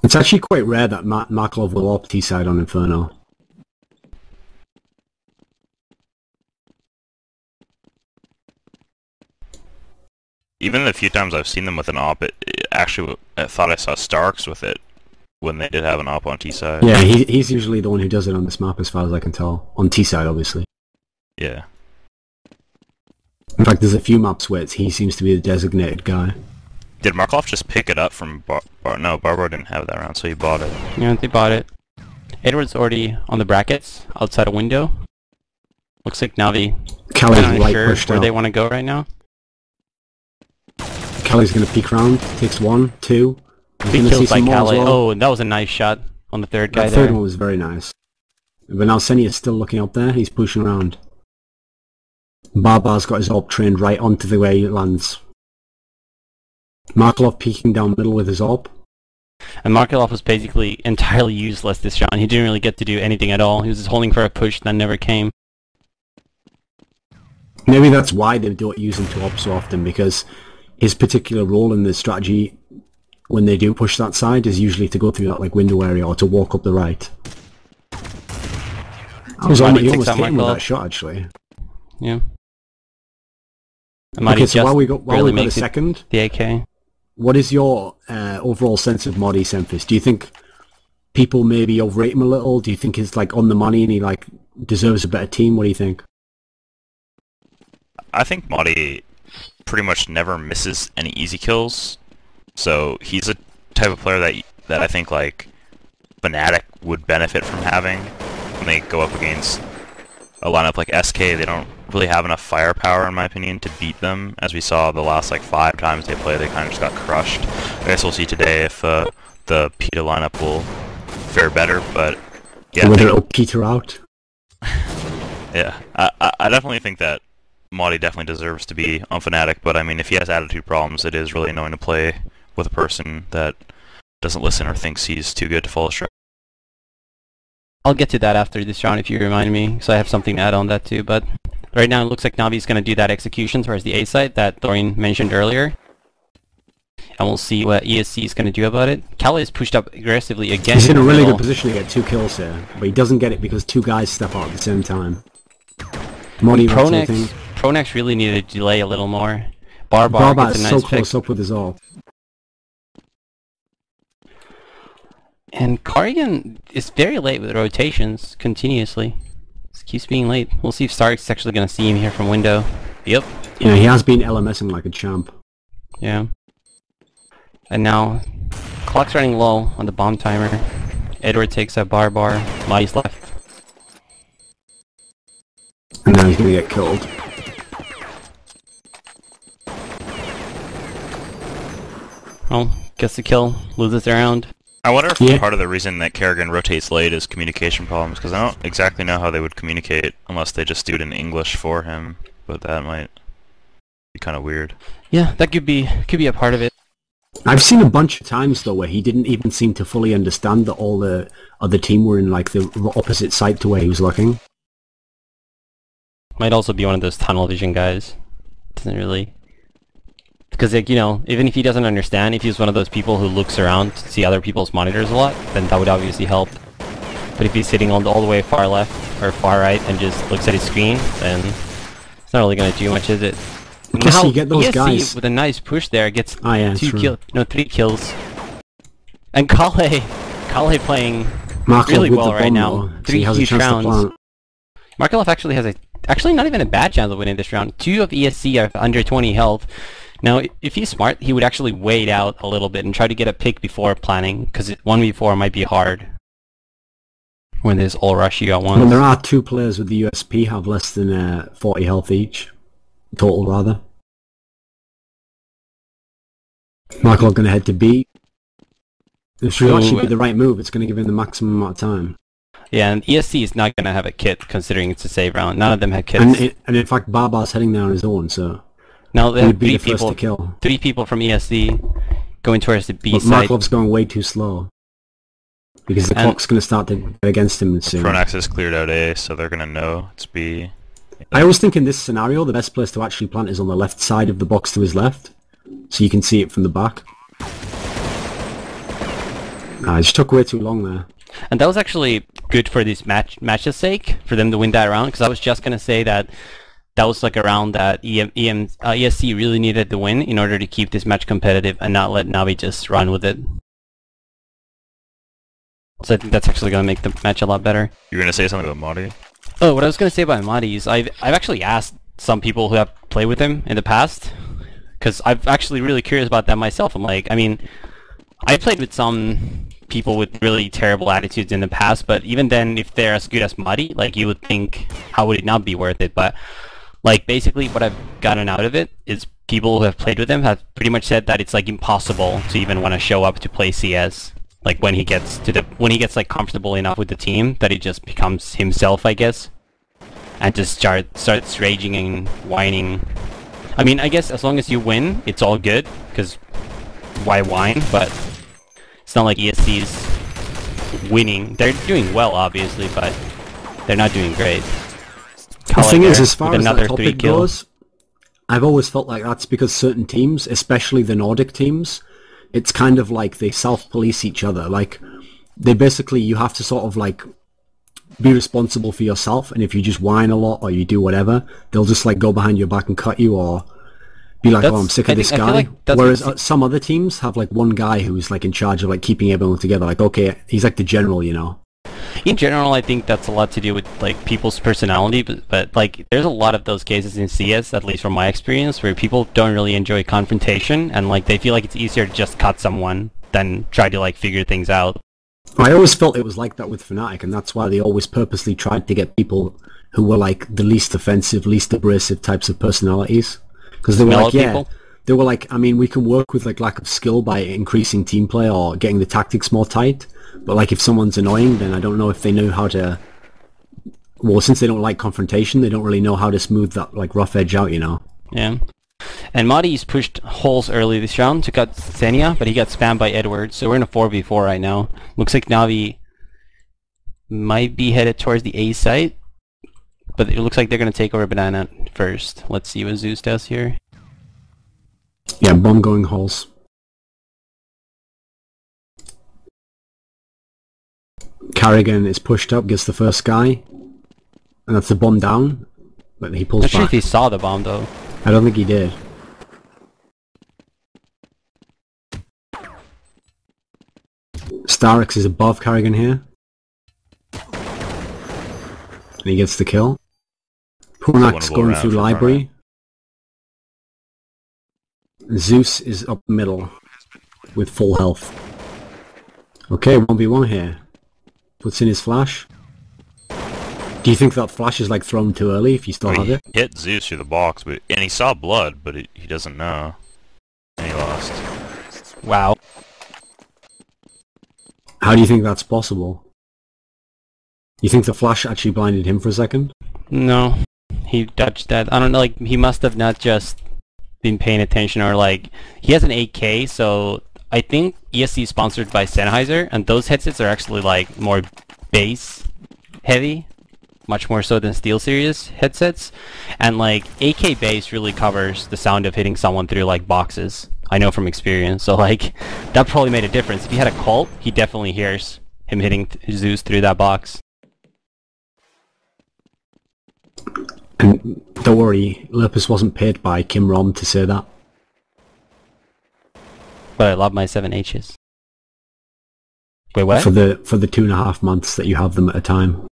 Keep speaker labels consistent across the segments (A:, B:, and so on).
A: It's actually quite rare that Markov will opt T-side on Inferno.
B: Even the few times I've seen them with an op, I thought I saw Starks with it when they did have an op on T-side.
A: Yeah, he's usually the one who does it on this map as far as I can tell. On T-side, obviously.
B: Yeah.
A: In fact, there's a few maps where he seems to be the designated guy.
B: Did Markov just pick it up from no, Barbo didn't have that round, so he bought it.
C: Yeah, they bought it. Edward's already on the brackets, outside a window. Looks like Navi
A: Callie's
C: not
A: right
C: sure
A: pushed
C: where
A: out.
C: they want to go right now.
A: Callie's going to peek round, takes 1, 2.
C: Big kills by Callie.
A: Well.
C: Oh, that was a nice shot on the third guy
A: The
C: there.
A: third one was very nice. But now Seni is still looking up there, he's pushing around. Barbar's got his AWP trained right onto the way he lands. Markelov peeking down middle with his AWP.
C: And Markelov was basically entirely useless this round. He didn't really get to do anything at all. He was just holding for a push that never came.
A: Maybe that's why they don't use him to AWP so often, because his particular role in the strategy when they do push that side is usually to go through that window area or to walk up the right. He almost hit him with that shot, actually.
C: Yeah.
A: Okay, so while we got a second,
C: the AK.
A: What is your overall sense of Modi Semphis? Do you think people maybe overrate him a little? Do you think he's on the money and he deserves a better team? What do you think?
B: I think Modi pretty much never misses any easy kills, so he's a type of player that I think Fnatic would benefit from having when they go up against a lineup like SK. They don't really have enough firepower, in my opinion, to beat them. As we saw the last 5 times they played, they kind of just got crushed. I guess we'll see today if the PETA lineup will fare better, but yeah.
A: Whether it'll peter out.
B: Yeah, I definitely think that Modi definitely deserves to be on Fnatic, but I mean, if he has attitude problems, it is really annoying to play with a person that doesn't listen or thinks he's too good to follow straight.
C: I'll get to that after this round if you remind me, so I have something to add on that too, but right now it looks like Navi's going to do that execution towards the A site that Dorian mentioned earlier. And we'll see what ESC is going to do about it. Callie is pushed up aggressively again.
A: He's in a really good position to get 2 kills here, but he doesn't get it because 2 guys step out at the same time.
C: Pronex really needed to delay a little more. Barbar gets a nice
A: so
C: pick.
A: close up with his AWP.
C: And Carrigan is very late with rotations, continuously. Just keeps being late. We'll see if Stark's actually going to see him here from window. Yep.
A: Yeah, he has been LMSing like a champ.
C: Yeah. And now, clock's running low on the bomb timer. Edward takes a Barbar. Madi's left.
A: And now he's going to get killed.
C: Well, gets the kill, loses the round.
B: I wonder if part of the reason that Kerrigan rotates late is communication problems, because I don't exactly know how they would communicate unless they just do it in English for him, but that might be kind of weird.
C: Yeah, that could be a part of it.
A: I've seen a bunch of times though where he didn't even seem to fully understand that all the other team were in the opposite side to where he was looking.
C: Might also be one of those tunnel vision guys. Doesn't really... Because, even if he doesn't understand, if he's one of those people who looks around to see other people's monitors a lot, then that would obviously help. But if he's sitting all the way far left or far right and just looks at his screen, then it's not really going to do much, is it?
A: Now, you get those
C: ESC
A: guys
C: with a nice push there gets
A: 3
C: kills. And Kale playing really well right now. 3 huge rounds. Markelov actually has actually not even a bad chance of winning this round. 2 of ESC are under 20 health. Now, if he's smart, he would actually wait out a little bit and try to get a pick before planning, because 1v4 might be hard when there's all rush you at once.
A: Well, there are 2 players with the USP have less than 40 health each. Total, rather. Michael going to head to B. This should actually be the right move. It's going to give him the maximum amount of time.
C: Yeah, and ESC is not going to have a kit, considering it's a save round. None of them have kits.
A: And in fact, Barbar's heading there on his own, so...
C: Now they have 3 people,
A: to kill.
C: 3 people from ESC going towards the B
A: but
C: side.
A: Markov's going way too slow. Because the clock's going to start to get against him soon.
B: Pronax has cleared out A, so they're going to know it's B.
A: I always think in this scenario, the best place to actually plant is on the left side of the box to his left. So you can see it from the back. It just took way too long there.
C: And that was actually good for this match's sake, for them to win that round, because I was just going to say that that was like a round that ESC really needed to win in order to keep this match competitive and not let Navi just run with it. So I think that's actually going to make the match a lot better.
B: You were going to say something about Madi?
C: Oh, what I was going to say about Madi is I've actually asked some people who have played with him in the past, because I'm actually really curious about that myself. I'm like, I mean, I played with some people with really terrible attitudes in the past, but even then, if they're as good as Madi, like, you would think, how would it not be worth it? But like, basically what I've gotten out of it is people who have played with him have pretty much said that it's like impossible to even want to show up to play CS. Like, when he gets like comfortable enough with the team, that he just becomes himself, I guess, and just starts raging and whining. I mean, I guess as long as you win, it's all good, because why whine? But it's not like ESC's winning. They're doing well, obviously, but they're not doing great.
A: The thing is, as far as that topic goes, I've always felt like that's because certain teams, especially the Nordic teams, it's kind of like they self-police each other. Like, they basically, you have to sort of like be responsible for yourself, and if you just whine a lot or you do whatever, they'll just like go behind your back and cut you, or be like, oh, I'm sick of this guy. Whereas some other teams have like one guy who's like in charge of like keeping everyone together. Like, okay, he's like the general, you know.
C: In general, I think that's a lot to do with like people's personality, but like there's a lot of those cases in CS, at least from my experience, where people don't really enjoy confrontation, and like they feel like it's easier to just cut someone than try to like figure things out.
A: I always felt it was like that with Fnatic, and that's why they always purposely tried to get people who were like the least offensive, least abrasive types of personalities, because they were like, yeah, they were like, I mean, we can work with like lack of skill by increasing team play or getting the tactics more tight. But like, if someone's annoying, then I don't know if they know how to. Well, since they don't like confrontation, they don't really know how to smooth that like rough edge out, you know.
C: Yeah. And Madi's pushed holes early this round, took out Xenia, but he got spammed by Edward, so we're in a 4v4 right now. Looks like Navi might be headed towards the A site, but it looks like they're going to take over Banana first. Let's see what Zeus does here.
A: Yeah, bomb going holes. Carrigan is pushed up, gets the first guy, and that's the bomb down, but he pulls back.
C: Not sure if he saw the bomb though.
A: I don't think he did. Starix is above Carrigan here, and he gets the kill. Punak's going through library. Zeus is up middle with full health. Okay, 1v1 here. Puts in his flash. Do you think that flash is like thrown too early if you still have it?
B: He hit Zeus through the box, and he saw blood, but he doesn't know. And he lost.
C: Wow.
A: How do you think that's possible? You think the flash actually blinded him for a second?
C: No. He dodged that. I don't know, like, he must have not just been paying attention, or like, he has an 8K, so I think ESC is sponsored by Sennheiser, and those headsets are actually like more bass heavy, much more so than SteelSeries headsets, and like 8K bass really covers the sound of hitting someone through like boxes. I know from experience, so like that probably made a difference. If he had a Colt, he definitely hears him hitting Zeus through that box.
A: And don't worry, Lepus wasn't paid by Kim Rom to say that.
C: But I love my 7Hs. Wait, what?
A: For the 2.5 months that you have them at a time.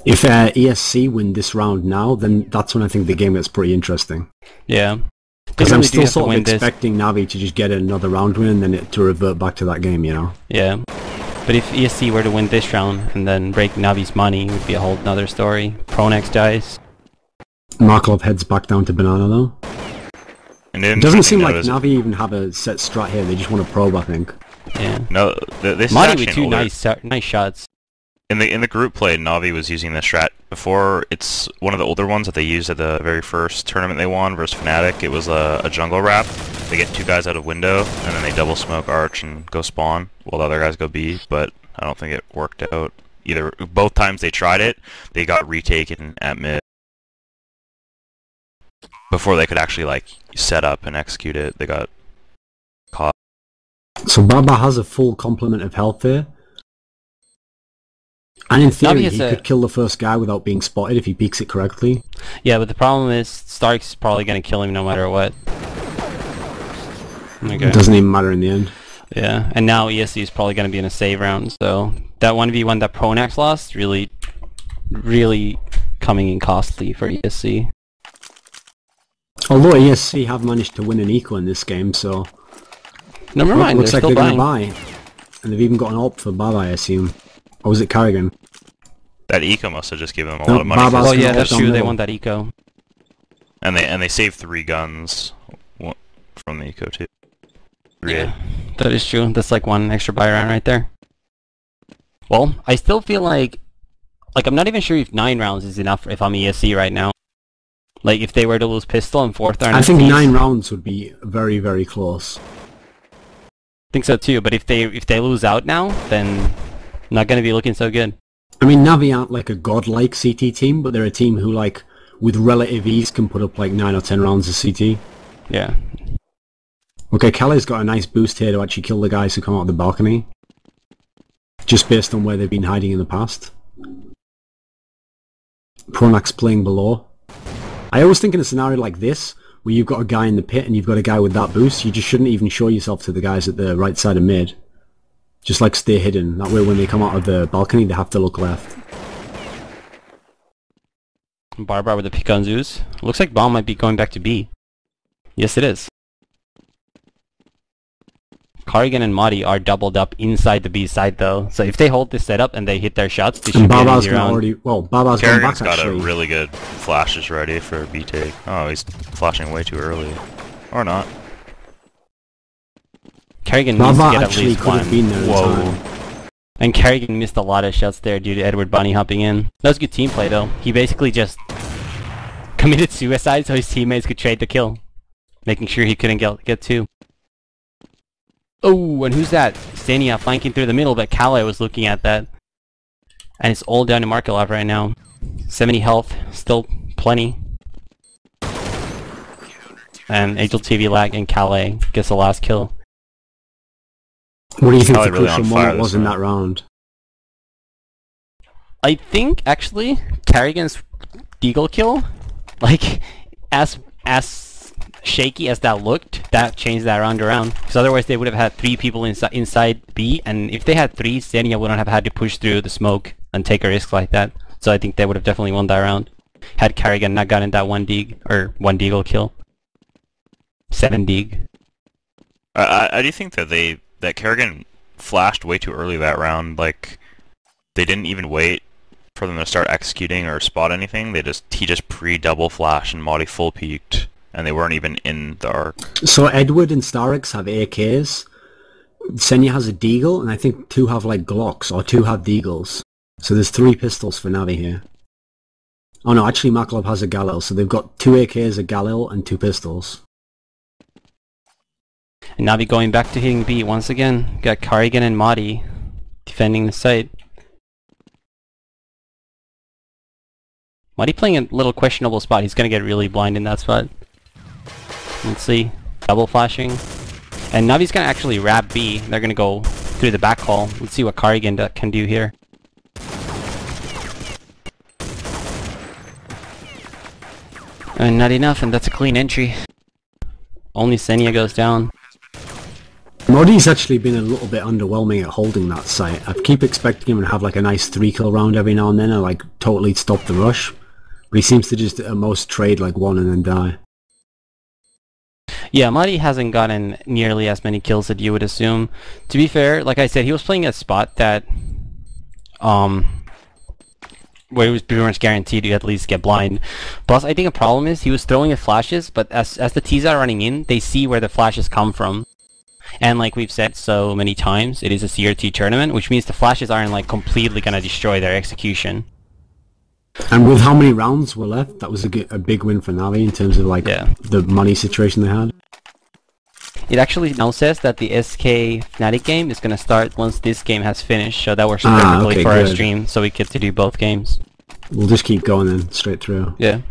A: If ESC win this round now, then that's when I think the game gets pretty interesting.
C: Yeah.
A: Because I'm still sort of expecting Navi to just get another round win and then to revert back to that game, you know?
C: Yeah. But if ESC were to win this round and then break Navi's money, it would be a whole other story. Pronex dies.
A: Markov heads back down to Banana though.
B: And
A: it doesn't seem like Navi even have a set strat here, they just want to probe, I think.
C: Yeah.
B: No, this is
C: Madi with two nice shots.
B: In the group play, Navi was using this strat before. It's one of the older ones that they used at the very first tournament they won versus Fnatic. It was a jungle wrap. They get two guys out of window, and then they double smoke arch and go spawn, while the other guys go B, but I don't think it worked out. Both times they tried it, they got retaken at mid. before they could actually like set up and execute it, they got caught.
A: So Baba has a full complement of health there. And in theory, he could kill the first guy without being spotted if he peeks it correctly.
C: Yeah, but the problem is Stark's probably going to kill him no matter what. Okay.
A: It doesn't even matter in the end.
C: Yeah, and now ESC is probably going to be in a save round, so that 1v1 that Pronax lost, really coming in costly for ESC.
A: Although ESC have managed to win an eco in this game, so...
C: Never mind,
A: looks like they're
C: going
A: to buy. And they've even got an AWP for Baba, I assume. Or was it Carrigan?
B: That eco must have just given them a lot of money.
C: Oh yeah, that's true, they won that eco.
B: And they saved 3 guns from the eco too.
C: Yeah, that is true. That's like 1 extra buy round right there. Well, I still feel like I'm not even sure if 9 rounds is enough if I'm ESC right now. Like if they were to lose pistol in 4th round.
A: I think 9 rounds would be very, very close.
C: I think so too, but if they lose out now, then not going to be looking so good.
A: I mean, Navi aren't like a godlike CT team, but they're a team who like with relative ease can put up like 9 or 10 rounds of CT.
C: Yeah.
A: Okay, Kale's got a nice boost here to actually kill the guys who come out of the balcony. Just based on where they've been hiding in the past. Pronax playing below. I always think in a scenario like this, where you've got a guy in the pit and you've got a guy with that boost, you just shouldn't even show yourself to the guys at the right side of mid. Just like stay hidden. That way when they come out of the balcony, they have to look left.
C: Barbara with the pick on Zeus. Looks like Bomb might be going back to B. Yes, it is. Carrigan and Madi are doubled up inside the B side though, so if they hold this setup and they hit their shots, they should get easy round.
A: Baba's gone back
B: got
A: actually.
B: A really good flashes ready for a B take. Oh, he's flashing way too early. Or not.
C: Kerrigan needs to get at least 1. Whoa. And Kerrigan missed a lot of shots there due to Edward bunny hopping in. That was good team play though. He basically just committed suicide so his teammates could trade the kill, making sure he couldn't get 2. Oh, and who's that? Stania flanking through the middle, but Kale was looking at that. And it's all down to Markelov right now. 70 health, still plenty. And Angel TV lag and Kale gets the last kill.
A: What do you think the crucial moment was in that round?
C: I think, actually, Kerrigan's Deagle kill, like, as shaky as that looked, that changed that round around. Because otherwise they would have had 3 people inside B, and if they had 3, Stania wouldn't have had to push through the smoke and take a risk like that. So I think they would have definitely won that round. Had Kerrigan not gotten that 1 Deagle kill. 7 Deag.
B: I do think that Kerrigan flashed way too early that round. Like, they didn't even wait for them to start executing or spot anything. He just pre-double flash and Madi full peeked, and they weren't even in the arc. So
A: Edward and Starix have AKs. Senya has a Deagle, and I think 2 have like Glocks, or 2 have Deagles. So there's 3 pistols for Navi here. Oh no, actually Markelov has a Galil, so they've got 2 AKs, a Galil, and 2 pistols.
C: And Navi going back to hitting B once again. Got Carrigan and Madi defending the site. Madi playing a little questionable spot. He's gonna get really blind in that spot. Let's see. Double flashing. And Navi's gonna actually wrap B. They're gonna go through the back hall. Let's see what Carrigan can do here. And not enough, and that's a clean entry. Only Senya goes down.
A: Modi's actually been a little bit underwhelming at holding that site. I keep expecting him to have like a nice 3-kill round every now and then, or like totally stop the rush. But he seems to just at most trade like 1 and then die.
C: Yeah, Madi hasn't gotten nearly as many kills as you would assume. To be fair, like I said, he was playing a spot that where he was pretty much guaranteed to at least get blind. Plus, I think a problem is he was throwing his flashes, but as the T's are running in, they see where the flashes come from. And like we've said so many times, it is a CRT tournament, which means the flashes aren't like completely gonna destroy their execution.
A: And with how many rounds were left, that was a big win for Navi in terms of like the money situation they had.
C: It actually now says that the SK Fnatic game is gonna start once this game has finished, so that works perfectly for our stream, so we get to do both games.
A: We'll just keep going then, straight through.
C: Yeah.